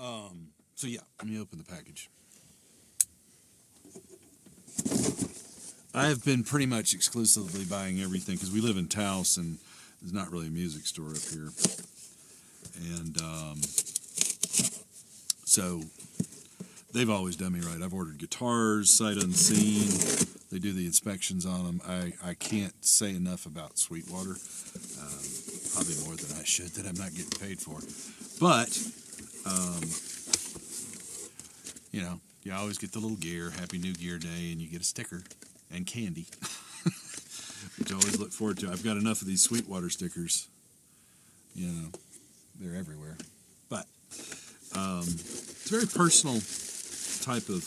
So yeah, let me open the package. I have been pretty much exclusively buying everything because we live in Taos and there's not really a music store up here. And so they've always done me right. I've ordered guitars, sight unseen. They do the inspections on them. I can't say enough about Sweetwater. Probably more than I should that I'm not getting paid for. But, you always get the little gear, Happy New Gear Day, and you get a sticker and candy, which I always look forward to. I've got enough of these Sweetwater stickers. They're everywhere. But it's a very personal type of,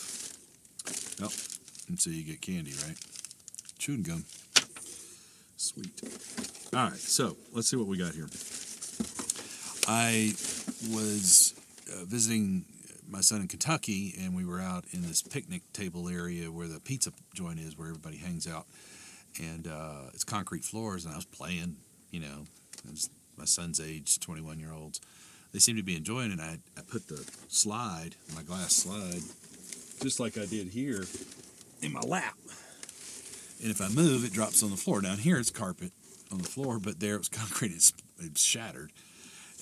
oh, and so you get candy, right? Chewing gum. Sweet. All right, so let's see what we got here. I was visiting my son in Kentucky, and we were out in this picnic table area where the pizza joint is, where everybody hangs out. And it's concrete floors, and I was playing, my son's age, 21-year-olds. They seemed to be enjoying it. I put the slide, my glass slide, just like I did here, in my lap. And if I move, it drops on the floor. Down here, it's carpet on the floor, but there it was concrete. It's shattered.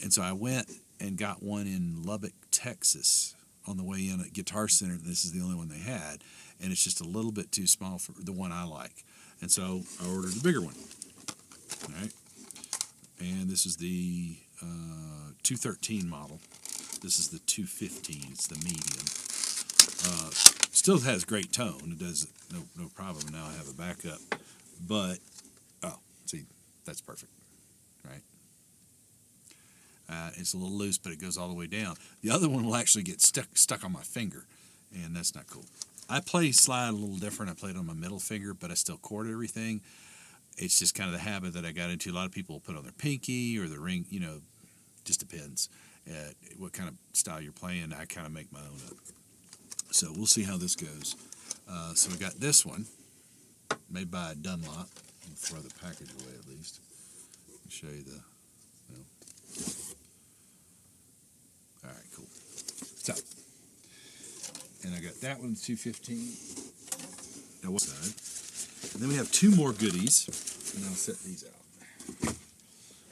And so I went and got one in Lubbock, Texas, on the way in at Guitar Center. This is the only one they had, and it's just a little bit too small for the one I like. And so I ordered a bigger one. All right. And this is the 213 model. This is the 215. It's the medium. Still has great tone. It does no problem. Now I have a backup. But, see, that's perfect, right? It's a little loose, but it goes all the way down. The other one will actually get stuck on my finger, and that's not cool. I play slide a little different. I play it on my middle finger, but I still chord everything. It's just kind of the habit that I got into. A lot of people put on their pinky or their ring, just depends what kind of style you're playing. I kind of make my own up. So we'll see how this goes. So we got this one, made by Dunlop. I'll throw the package away at least. I'll show you the... All right, cool. So, and I got that one, 215. Now what's that? And then we have two more goodies, and I'll set these out.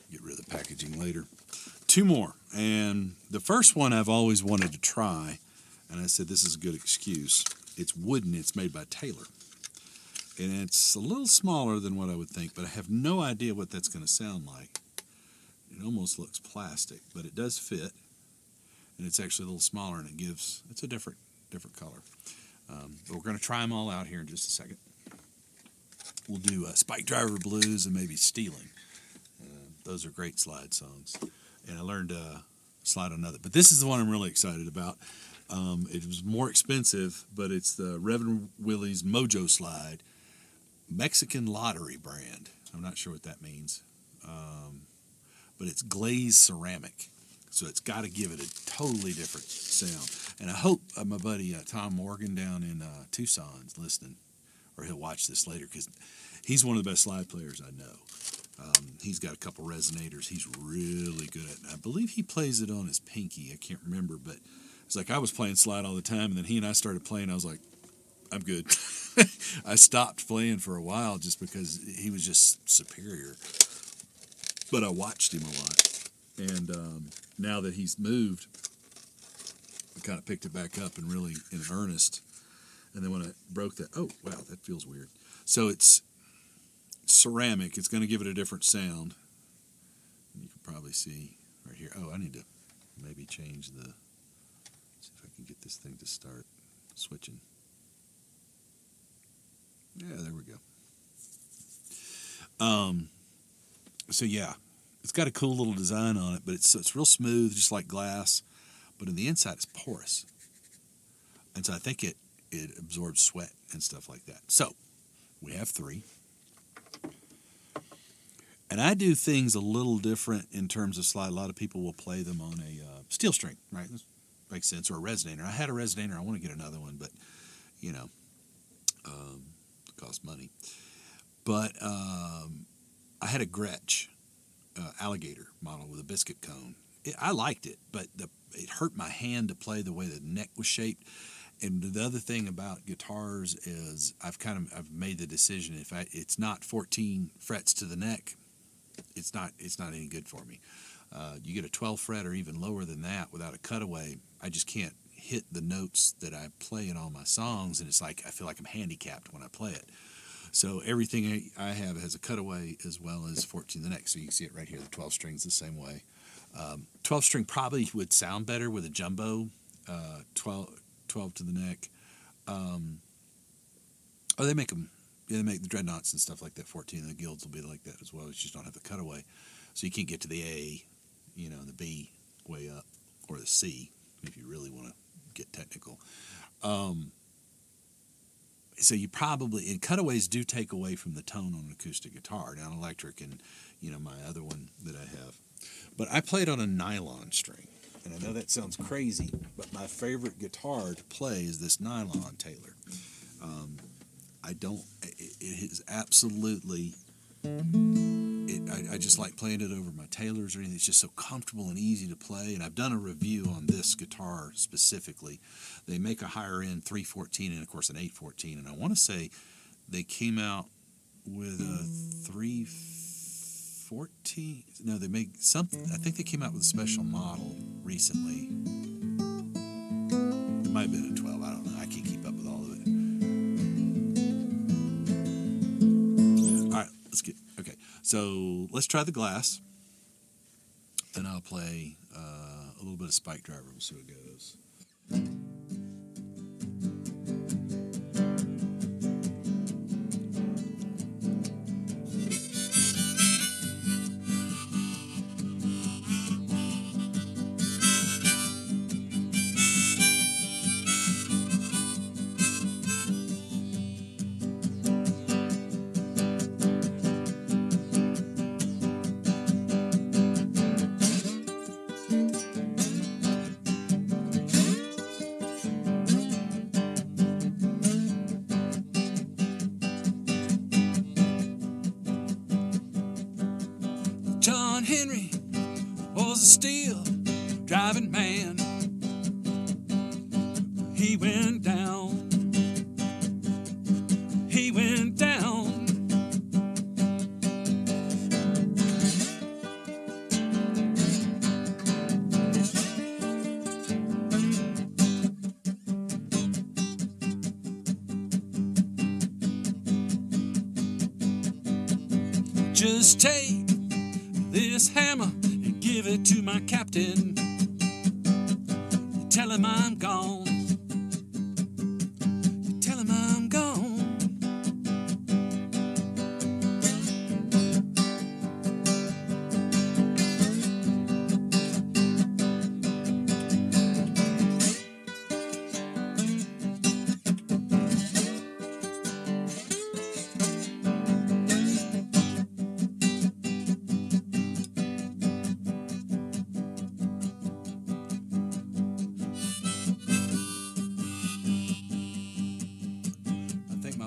Get rid of the packaging later. Two more, and the first one I've always wanted to try, and I said this is a good excuse. It's wooden. It's made by Taylor, and it's a little smaller than what I would think, but I have no idea what that's going to sound like. It almost looks plastic, but it does fit. And it's actually a little smaller, and it's a different color. But we're going to try them all out here in just a second. We'll do Spike Driver Blues and maybe Stealing. Those are great slide songs. And I learned slide on another. But this is the one I'm really excited about. It was more expensive, but it's the Reverend Willy's Mojo Slide, Mexican Lottery brand. I'm not sure what that means. But it's glazed ceramic. So it's got to give it a totally different sound. And I hope my buddy Tom Morgan down in Tucson's listening, or he'll watch this later, because he's one of the best slide players I know. He's got a couple resonators he's really good at. And I believe he plays it on his pinky. I can't remember, but it's like I was playing slide all the time, and then he and I started playing. I was like, I'm good. I stopped playing for a while just because he was just superior. But I watched him a lot. And now that he's moved, I kind of picked it back up and really in earnest. And then when I broke that, oh, wow, that feels weird. So it's ceramic. It's going to give it a different sound. You can probably see right here. Oh, I need to maybe change see if I can get this thing to start switching. Yeah, there we go. So yeah, it's got a cool little design on it, but it's real smooth, just like glass. But on the inside, it's porous, and so I think it absorbs sweat and stuff like that. So we have three, and I do things a little different in terms of slide. A lot of people will play them on a steel string, right? This makes sense, or a resonator. I had a resonator. I want to get another one, but it costs money. But I had a Gretsch alligator model with a biscuit cone. I liked it, but it hurt my hand to play the way the neck was shaped. And the other thing about guitars is I've made the decision, if it's not 14 frets to the neck, it's not any good for me. You get a 12 fret or even lower than that without a cutaway, I just can't hit the notes that I play in all my songs, and it's like I feel like I'm handicapped when I play it. So everything I have has a cutaway as well as 14 to the neck. So you can see it right here. The 12 string's the same way. 12 string probably would sound better with a jumbo 12 to the neck. They make them. Yeah, they make the dreadnoughts and stuff like that. 14 and the guilds will be like that as well. You just don't have the cutaway, so you can't get to the A, the B way up, or the C if you really want to get technical. So you probably, and cutaways do take away from the tone on an acoustic guitar, now electric and, my other one that I have. But I played on a nylon string, and I know that sounds crazy, but my favorite guitar to play is this nylon Taylor. It is absolutely, I just like playing it over my Taylors or anything. It's just so comfortable and easy to play. And I've done a review on this guitar specifically. They make a higher end 314 and, of course, an 814. And I want to say they came out with a 314. No, they make something. I think they came out with a special model recently. It might have been a 12. I don't know. I can't keep up with all of it. All right, okay. So let's try the glass. Then I'll play a little bit of Spike Driver. We'll see what it goes. John Henry was a steel driving man. He went down. He went down. Just take this hammer and give it to my captain. Tell him I'm gone. Tell him I'm gone.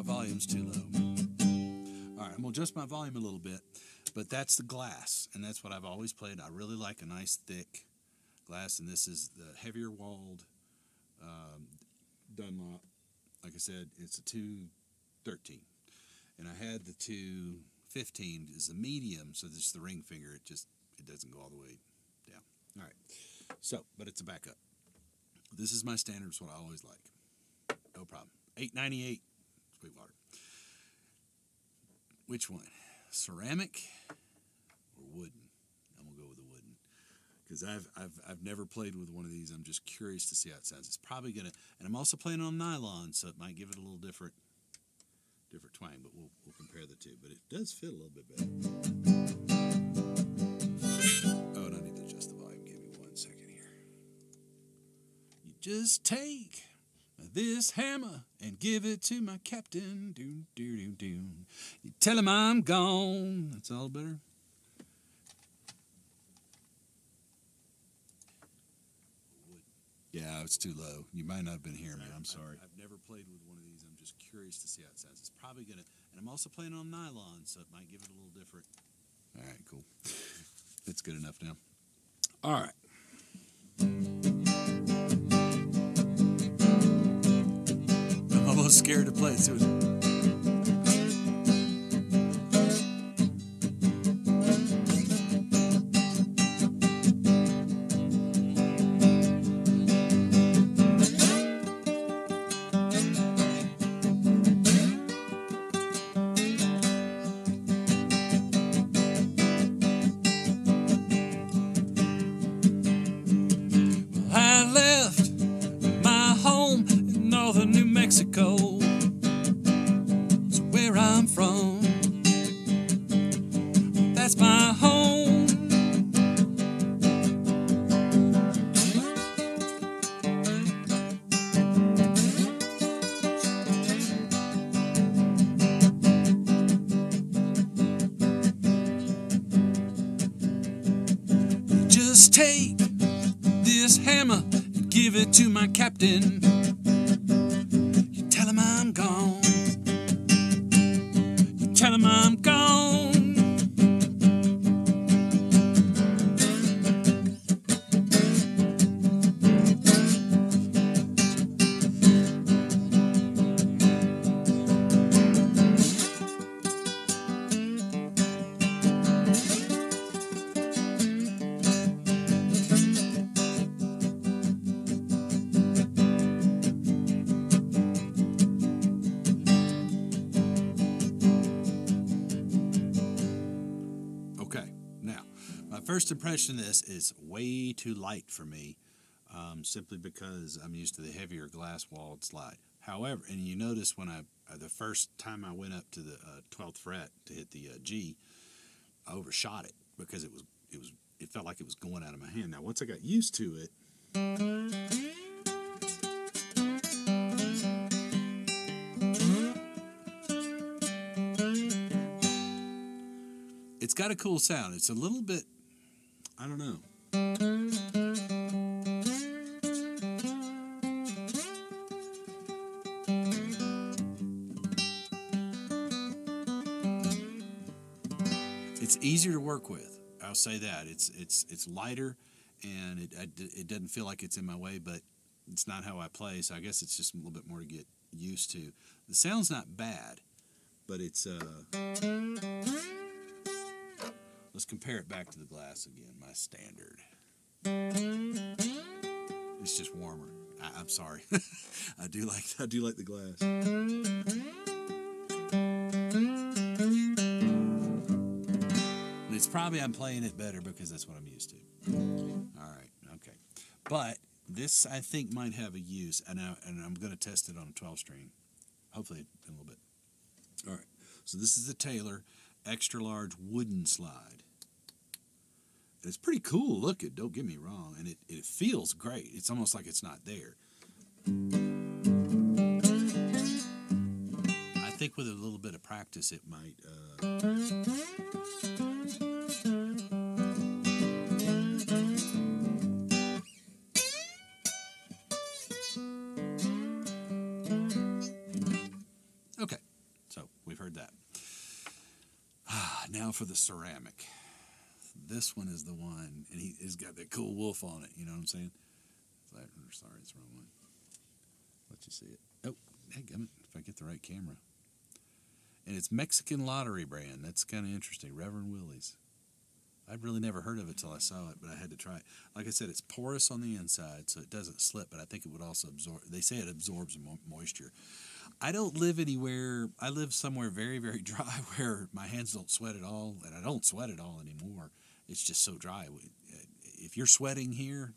Volume's too low. All right, I'm gonna adjust my volume a little bit, but that's the glass, and that's what I've always played. I really like a nice thick glass, and this is the heavier walled Dunlop. Like I said, it's a 213, and I had the 215 is the medium, so this is the ring finger. It doesn't go all the way down. All right, so but it's a backup. This is my standard. It's what I always like. No problem. $8.98. Sweetwater. Which one? Ceramic or wooden? I'm gonna go with the wooden because I've never played with one of these. I'm just curious to see how it sounds. It's probably gonna, and I'm also playing on nylon, so it might give it a little different twang. But we'll compare the two. But it does fit a little bit better. Oh, and I need to adjust the volume. Give me 1 second here. You just take this hammer and give it to my captain. Do, do, do, do. You tell him I'm gone. That's all better. Yeah, it's too low. You might not have been hearing me. I'm sorry. I've never played with one of these. I'm just curious to see how it sounds. It's probably gonna, and I'm also playing on nylon, so it might give it a little different. All right, cool. It's good enough now. All right. was scared to play it. So I left my home in northern New Mexico. It's where I'm from. That's my home. Just take this hammer and give it to my captain. You tell him I'm gone. You tell him I'm gone. Okay, now, my first impression of this is way too light for me, simply because I'm used to the heavier glass-walled slide. However, and you notice when the first time I went up to the 12th fret to hit the G, I overshot it because it felt like it was going out of my hand. Now, once I got used to it, it's got a cool sound. It's a little bit, I don't know. It's easier to work with. I'll say that. It's lighter, and it doesn't feel like it's in my way, but it's not how I play, so I guess it's just a little bit more to get used to. The sound's not bad, but it's let's compare it back to the glass again, my standard. It's just warmer. I'm sorry. I do like the glass. It's probably I'm playing it better because that's what I'm used to. All right, okay. But this, I think, might have a use, and I'm going to test it on a 12-string, hopefully in a little bit. All right, so this is the Taylor extra large wooden slide. It's pretty cool looking, don't get me wrong, and it feels great. It's almost like it's not there. I think with a little bit of practice, it might... Okay, so we've heard that. Now for the ceramic. This one is the one, and he's got that cool wolf on it. You know what I'm saying? Sorry, it's the wrong one. Let you see it. Oh, dadgummit, if I get the right camera. And it's Mexican Lottery brand. That's kind of interesting. Reverend Willy's. I'd really never heard of it till I saw it, but I had to try it. Like I said, it's porous on the inside, so it doesn't slip, but I think it would also absorb. They say it absorbs moisture. I don't live anywhere. I live somewhere very, very dry where my hands don't sweat at all, and I don't sweat at all anymore. It's just so dry. If you're sweating here,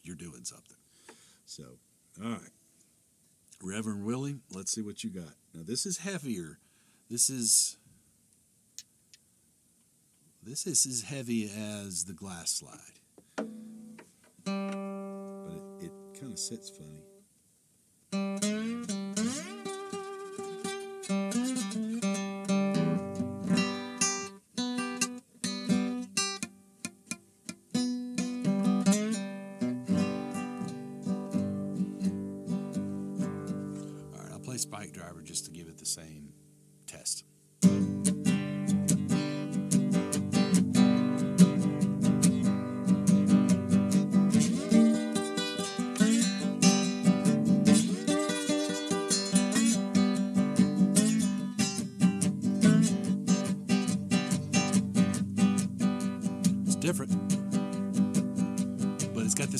you're doing something. So, all right. Reverend Willy, let's see what you got. Now, this is heavier. This is as heavy as the glass slide. But it kind of sits funny. Spike driver just to give it the same test.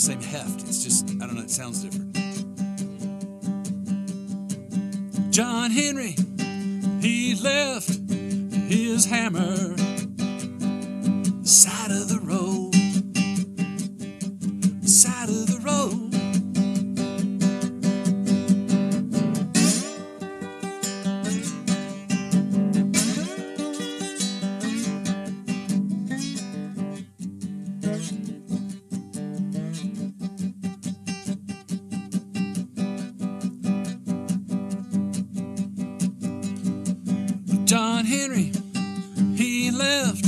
same heft. It's just, I don't know, it sounds different. John Henry, he left his hammer side of the road, side of the road. John Henry, he left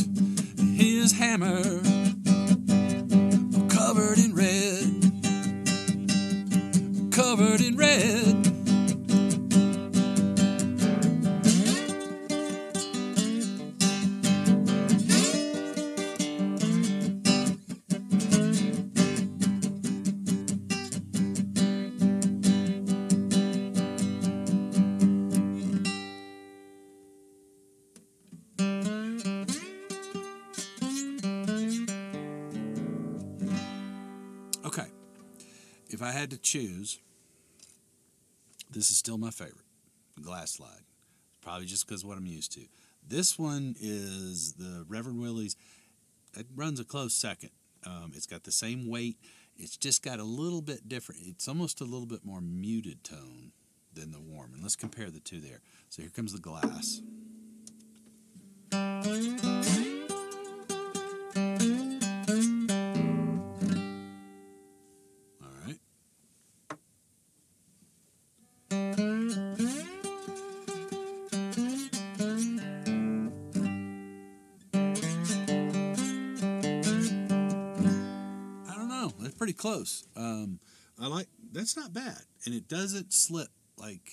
his hammer covered in red, covered in red. Okay, if I had to choose, this is still my favorite, Glass Slide. Probably just because of what I'm used to. This one is the Reverend Willy's. It runs a close second. It's got the same weight. It's just got a little bit different. It's almost a little bit more muted tone than the Warm. And let's compare the two there. So here comes the Glass. Pretty close. I like, that's not bad, and it doesn't slip. Like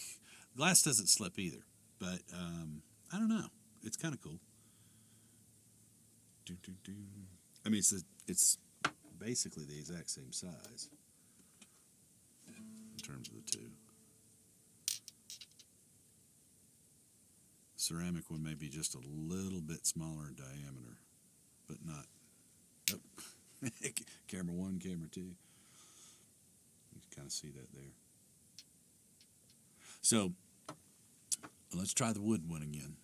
Glass doesn't slip either, but I don't know, it's kind of cool. I mean, it's basically the exact same size in terms of the two. Ceramic one may be just a little bit smaller in diameter, but not. Nope. Camera 1, camera 2. You can kind of see that there. So let's try the wood one again.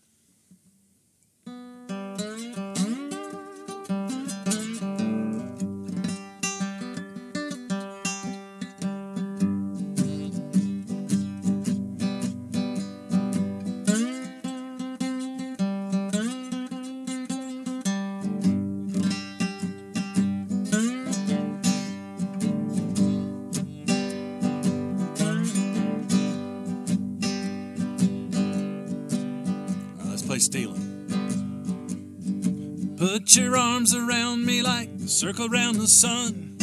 Stealing. Put your arms around me like a circle around the sun.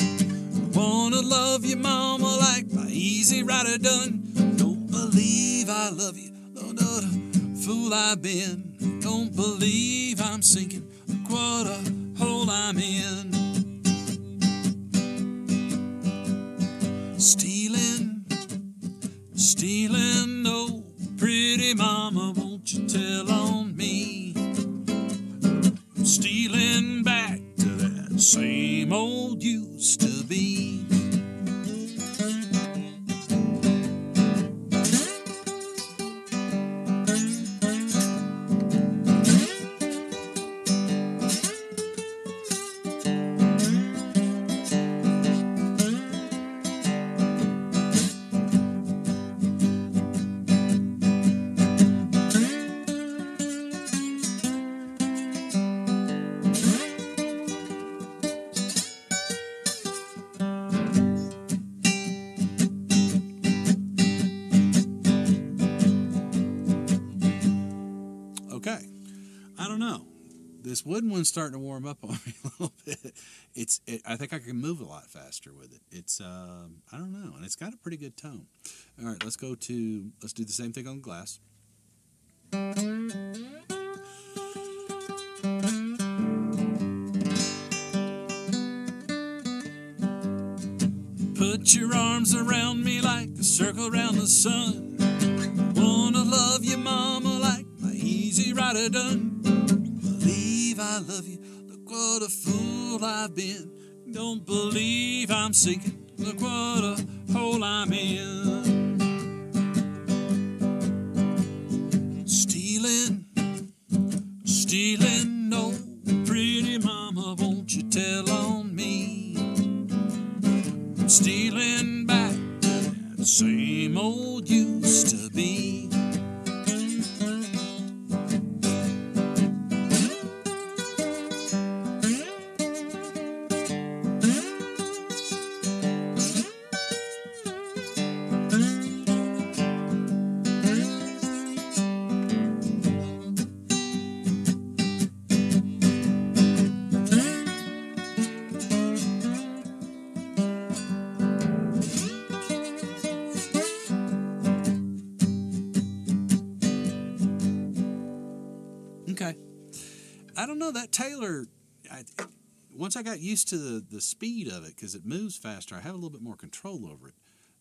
Wanna love you, mama, like my easy rider done. Don't believe I love you, oh, no, fool I've been. Don't believe I'm sinking, look what a hole I'm in. Stealing, stealing, oh, pretty mama, won't you tell on me? I'm stealing back to that same old used to be. Okay, I don't know. This wooden one's starting to warm up on me a little bit. I think I can move a lot faster with it. It's I don't know, and it's got a pretty good tone. All right, let's do the same thing on Glass. Put your arms around me like a circle around the sun. Wanna love you, mama, like my easy rider done. Believe I love you, look what a fool I've been. Don't believe I'm sinking. Look what a hole I'm in. Stealing, no, pretty mama, won't you tell on me? I'm stealing back to the same old used to be. Okay. I don't know, that Taylor, once I got used to the speed of it, because it moves faster, I have a little bit more control over it.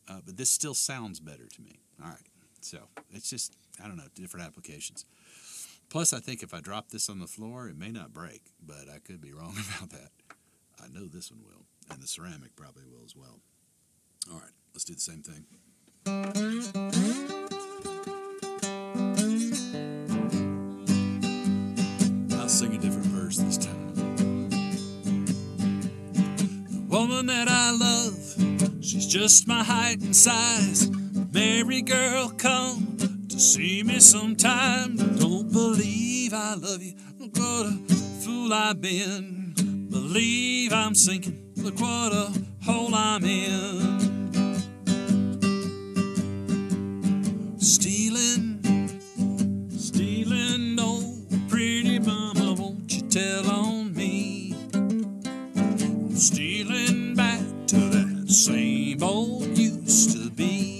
But this still sounds better to me. All right. So it's just, I don't know, different applications. Plus, I think if I drop this on the floor, it may not break, but I could be wrong about that. I know this one will, and the ceramic probably will as well. All right, let's do the same thing. I'll sing a different verse this time. The woman that I love, she's just my height and size. Mary girl, come to see me sometime. Don't believe I love you. Look what a fool I've been. Believe I'm sinking. Look what a hole I'm in. Stealing, no, pretty mama, won't you tell on me? I'm stealing back to that same old used to be.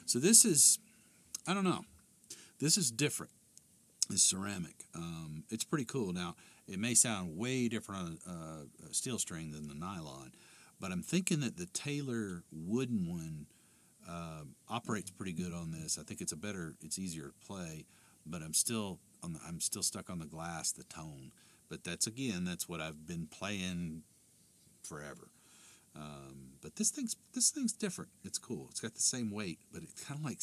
So this is, I don't know, this is different. It's ceramic. It's pretty cool. Now, it may sound way different on a steel string than the nylon, but I'm thinking that the Taylor wooden one operates pretty good on this. I think it's it's easier to play, but I'm still stuck on the glass, the tone. But that's what I've been playing forever. But this thing's different. It's cool. It's got the same weight, but it's kind of like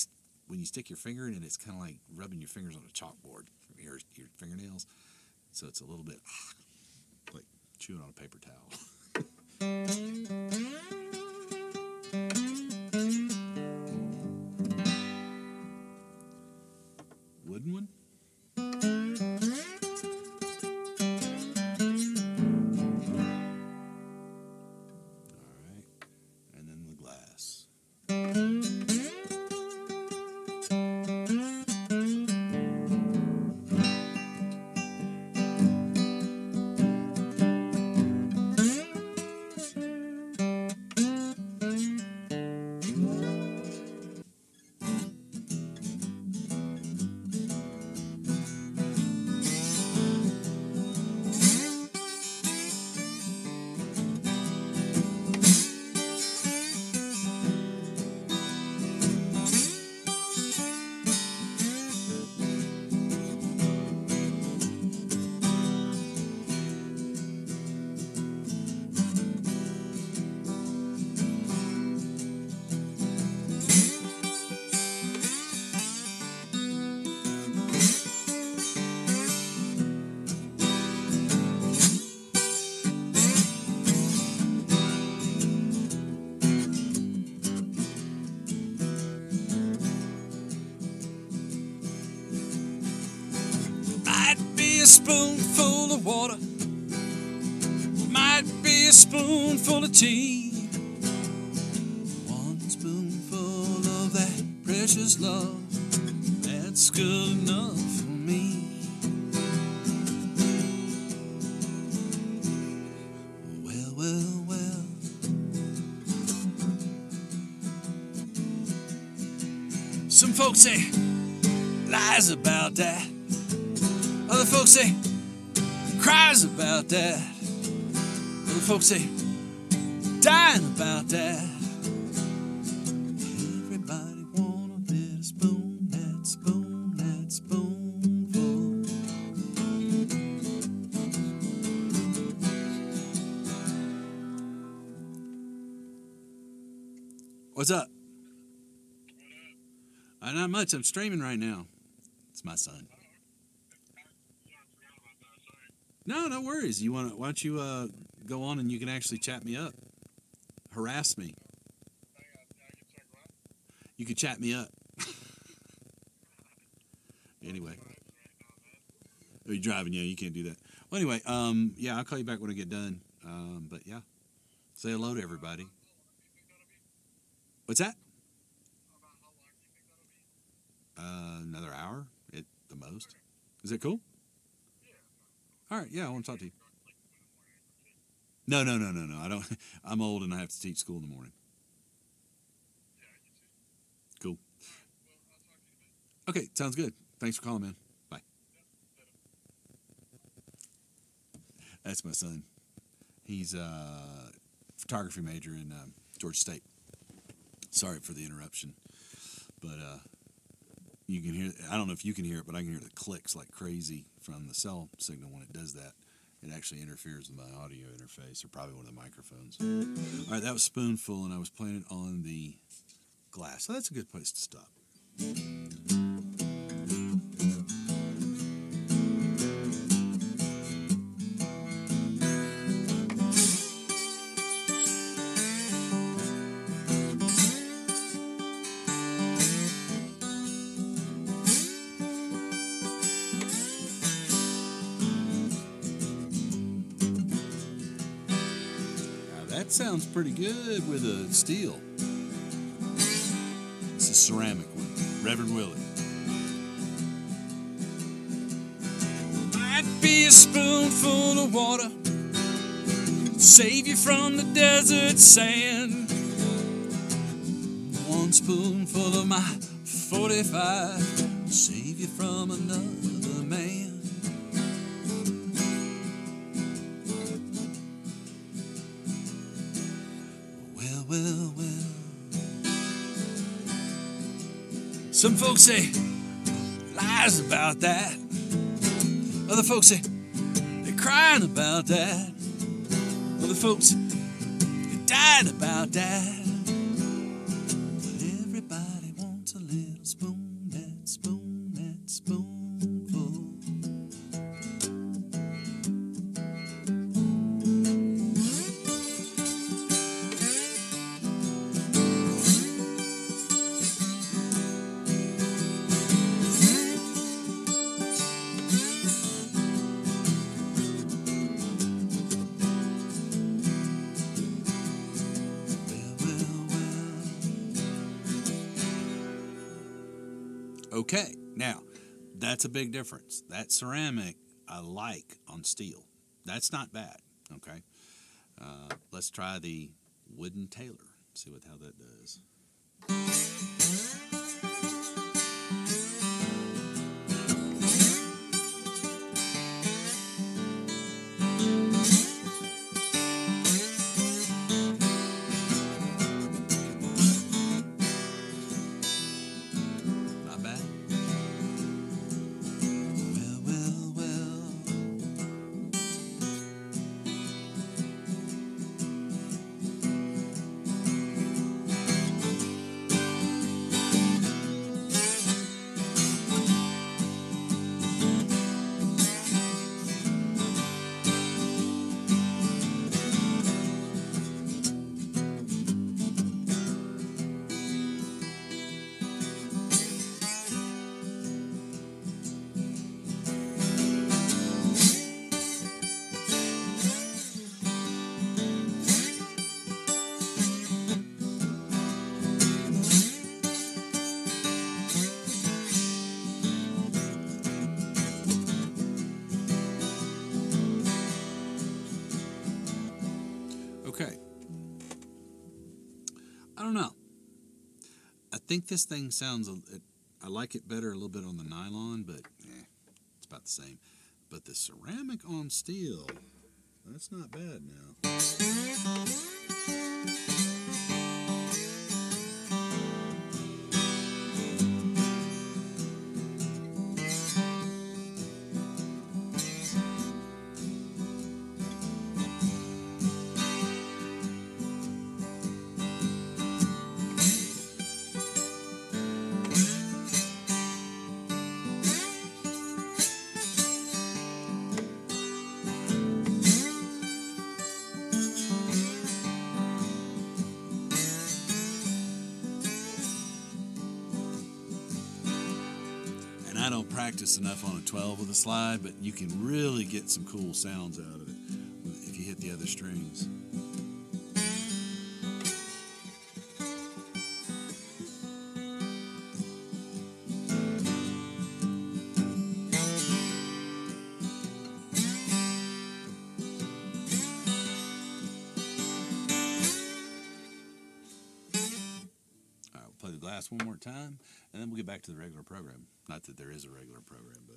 when you stick your finger in it, it's kind of like rubbing your fingers on a chalkboard from your fingernails. So it's a little bit like chewing on a paper towel. Wooden one? A spoonful of water, might be a spoonful of tea, one spoonful of that precious love, that's good enough for me. Some folks say lies about that. Other folks say cries about that. Other folks say dying about that. Everybody want a little spoon, that spoonful. What's up? Not much. I'm streaming right now. It's my son. No worries. Why don't you go on and you can actually chat me up, harass me. You can chat me up. Anyway, are you driving? Yeah, you can't do that. Well, anyway, yeah, I'll call you back when I get done. But yeah, say hello to everybody. What's that? Another hour at the most. Is that cool? All right. Yeah, I want to talk to you. No. I don't. I'm old and I have to teach school in the morning. Cool. Okay, sounds good. Thanks for calling, man. Bye. That's my son. He's a photography major in Georgia State. Sorry for the interruption, but you can hear. I don't know if you can hear it, but I can hear the clicks like crazy from the cell signal when it does that. It actually interferes with my audio interface, or probably one of the microphones. All right, that was Spoonful, and I was playing it on the glass. So that's a good place to stop. That sounds pretty good with a steel. It's a ceramic one. Reverend Willy. Might be a spoonful of water, save you from the desert sand. One spoonful of my 45, save you from another man. Well. Some folks say lies about that. Other folks say they're crying about that. Other folks they're dying about that. But everybody wants a little spoon, that spoonful. Okay, now, that's a big difference. That ceramic I like on steel. That's not bad, okay? Let's try the wooden Taylor. See how that does. Okay. I don't know. I think this thing sounds. I like it better a little bit on the nylon, but it's about the same. But the ceramic on steel, that's not bad now. And I don't practice enough on a 12 with a slide, but you can really get some cool sounds out of it if you hit the other strings. All right, we'll play the glass one more time, and then we'll get back to the regular program. Not that there is a regular program, but...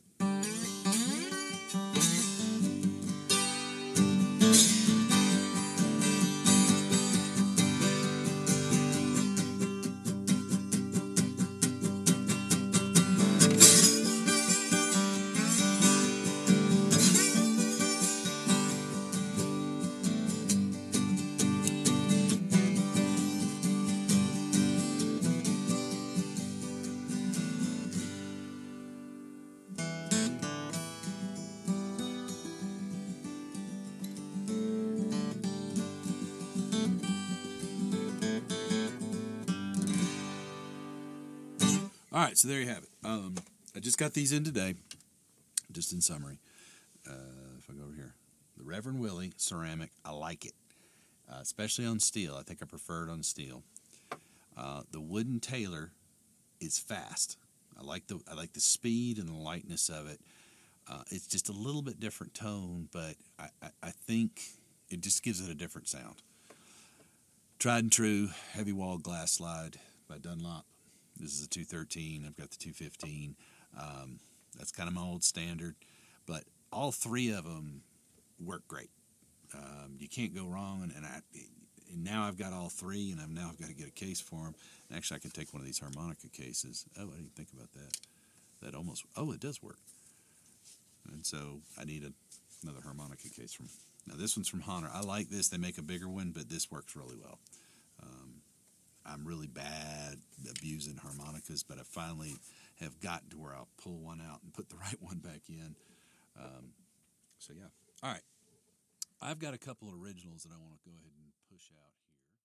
All right, so there you have it. I just got these in today, just in summary. If I go over here, the Reverend Willy ceramic, I like it, especially on steel. I think I prefer it on steel. The wooden Taylor is fast. I like the speed and the lightness of it. It's just a little bit different tone, but I think it just gives it a different sound. Tried and true heavy wall glass slide by Dunlop. This is a 213. I've got the 215. That's kind of my old standard, but all three of them work great. You can't go wrong, and now I've got all three, and I've got to get a case for them. And actually, I can take one of these harmonica cases. Oh, I didn't think about that. That almost. Oh, it does work. And so I need another harmonica case from. Now this one's from Honor. I like this. They make a bigger one, but this works really well. I'm really bad abusing harmonicas, but I finally have gotten to where I'll pull one out and put the right one back in. So yeah. All right. I've got a couple of originals that I want to go ahead and push out.